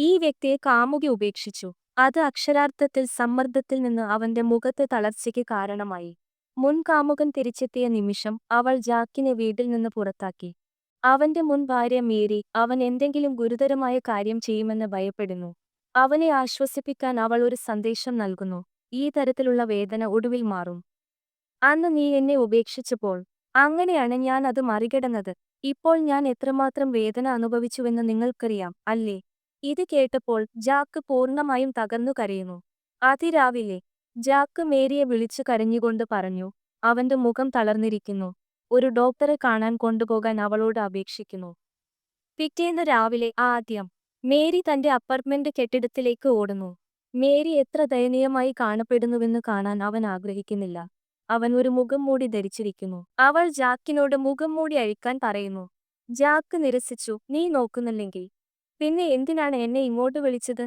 ഈ വ്യക്തിയെ കാമുകി ഉപേക്ഷിച്ചു. അത് അക്ഷരാർത്ഥത്തിൽ സമ്മർദ്ദത്തിൽ നിന്ന് അവന്റെ മുഖത്തെ തളർച്ചയ്ക്ക് കാരണമായി. മുൻ കാമുകൻ തിരിച്ചെത്തിയ നിമിഷം അവൾ ജാക്കിനെ വീട്ടിൽ നിന്ന് പുറത്താക്കി. അവന്റെ മുൻ ഭാര്യ മേരി അവൻ എന്തെങ്കിലും ഗുരുതരമായ കാര്യം ചെയ്യുമെന്ന് ഭയപ്പെടുന്നു. അവനെ ആശ്വസിപ്പിക്കാൻ അവൾ ഒരു സന്ദേശം നൽകുന്നു. ഈ തരത്തിലുള്ള വേദന ഒടുവിൽ മാറും. അന്ന് നീ എന്നെ ഉപേക്ഷിച്ചപ്പോൾ അങ്ങനെയാണ് ഞാൻ അത് മറികടന്നത്. ഇപ്പോൾ ഞാൻ എത്രമാത്രം വേദന അനുഭവിച്ചുവെന്ന് നിങ്ങൾക്കറിയാം അല്ലേ? ഇത് കേട്ടപ്പോൾ ജാക്ക് പൂർണ്ണമായും തകർന്നു കരയുന്നു. അതിരാവിലെ ജാക്ക് മേരിയെ വിളിച്ചു കരഞ്ഞുകൊണ്ട് പറഞ്ഞു. അവന്റെ മുഖം തളർന്നിരിക്കുന്നു. ഒരു ഡോക്ടറെ കാണാൻ കൊണ്ടുപോകാൻ അവളോട് അപേക്ഷിക്കുന്നു. പിറ്റേന്ന് രാവിലെ ആദ്യം മേരി തന്റെ അപ്പാർട്ട്മെന്റ് കെട്ടിടത്തിലേക്ക് ഓടുന്നു. മേരി എത്ര ദയനീയമായി കാണപ്പെടുന്നുവെന്ന് കാണാൻ അവൻ ആഗ്രഹിക്കുന്നില്ല. അവൻ ഒരു മുഖംമൂടി ധരിച്ചിരിക്കുന്നു. അവൾ ജാക്കിനോട് മുഖംമൂടി അഴിക്കാൻ പറയുന്നു. ജാക്ക് നിരസിച്ചു. നീ നോക്കുന്നില്ലെങ്കിൽ പിന്നെ എന്തിനാണ് എന്നെ ഇങ്ങോട്ട് വിളിച്ചത്?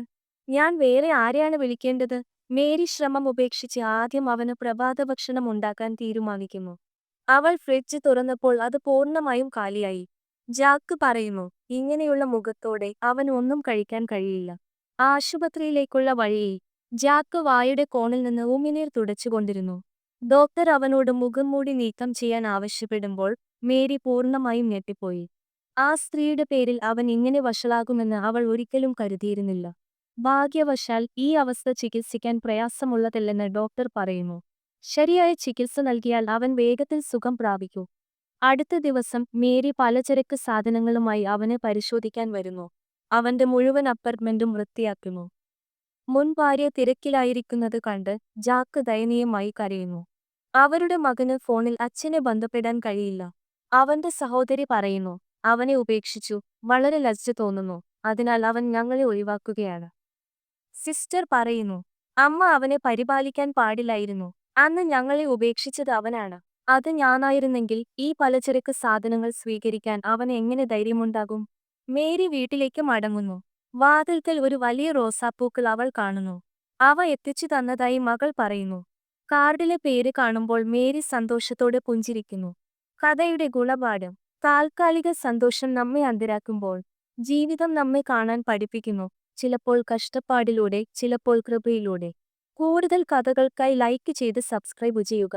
ഞാൻ വേറെ ആരെയാണ് വിളിക്കേണ്ടത്? മേരി ശ്രമം ഉപേക്ഷിച്ച് ആദ്യം അവന് പ്രഭാതഭക്ഷണം ഉണ്ടാക്കാൻ തീരുമാനിക്കുന്നു. അവൾ ഫ്രിഡ്ജ് തുറന്നപ്പോൾ അത് പൂർണ്ണമായും കാലിയായി. ജാക്ക് പറയുന്നു. ഇങ്ങനെയുള്ള മുഖത്തോടെ അവന് ഒന്നും കഴിക്കാൻ കഴിയില്ല. ആശുപത്രിയിലേക്കുള്ള വഴിയിൽ ജാക്ക് വായുടെ കോണിൽ നിന്ന് ഉമിനീർ തുടച്ചുകൊണ്ടിരുന്നു. ഡോക്ടർ അവനോട് മുഖംമൂടി നീക്കം ചെയ്യാൻ ആവശ്യപ്പെടുമ്പോൾ മേരി പൂർണ്ണമായും ഞെട്ടിപ്പോയി. ആ സ്ത്രീയുടെ പേരിൽ അവൻ ഇങ്ങനെ വഷളാകുമെന്ന് അവൾ ഒരിക്കലും കരുതിയിരുന്നില്ല. ഭാഗ്യവശാൽ ഈ അവസ്ഥ ചികിത്സിക്കാൻ പ്രയാസമുള്ളതല്ലെന്ന് ഡോക്ടർ പറയുന്നു. ശരിയായ ചികിത്സ നൽകിയാൽ അവൻ വേഗത്തിൽ സുഖം പ്രാപിക്കൂ. അടുത്ത ദിവസം മേരി പലചരക്ക് സാധനങ്ങളുമായി അവനെ പരിശോധിക്കാൻ വരുന്നു. അവന്റെ മുഴുവൻ അപ്പാർട്ട്മെന്റും വൃത്തിയാക്കുന്നു. മുൻ ഭാര്യ തിരക്കിലായിരിക്കുന്നത് കണ്ട് ജാക്ക് ദയനീയമായി കരയുന്നു. അവരുടെ മകന് ഫോണിൽ അച്ഛനെ ബന്ധപ്പെടാൻ കഴിയില്ല. അവന്റെ സഹോദരി പറയുന്നു. അവനെ ഉപേക്ഷിച്ചു. വളരെ ലജ്ജ തോന്നുന്നു. അതിനാൽ അവൻ ഞങ്ങളെ ഒഴിവാക്കുകയാണ്. സിസ്റ്റർ പറയുന്നു. അമ്മ അവനെ പരിപാലിക്കാൻ പാടില്ലായിരുന്നു. അന്ന് ഞങ്ങളെ ഉപേക്ഷിച്ചത് അവനാണ്. അത് ഞാനായിരുന്നെങ്കിൽ ഈ പലചരക്ക് സാധനങ്ങൾ സ്വീകരിക്കാൻ അവന് എങ്ങനെ ധൈര്യമുണ്ടാകും? മേരി വീട്ടിലേക്ക് മടങ്ങുന്നു. വാതിൽക്കൽ ഒരു വലിയ റോസാപ്പൂക്കൾ അവൾ കാണുന്നു. അവ എത്തിച്ചു തന്നതായി മകൾ പറയുന്നു. കാർഡിലെ പേര് കാണുമ്പോൾ മേരി സന്തോഷത്തോടെ പുഞ്ചിരിക്കുന്നു. കഥയുടെ ഗുണപാഠം. താൽക്കാലിക സന്തോഷം നമ്മെ അന്ധരാക്കുമ്പോൾ ജീവിതം നമ്മെ കാണാൻ പഠിപ്പിക്കുന്നു. ചിലപ്പോൾ കഷ്ടപ്പാടിലൂടെ, ചിലപ്പോൾ കൃപയിലൂടെ. കൂടുതൽ കഥകൾക്കായി ലൈക്ക് ചെയ്ത് സബ്സ്ക്രൈബ് ചെയ്യുക.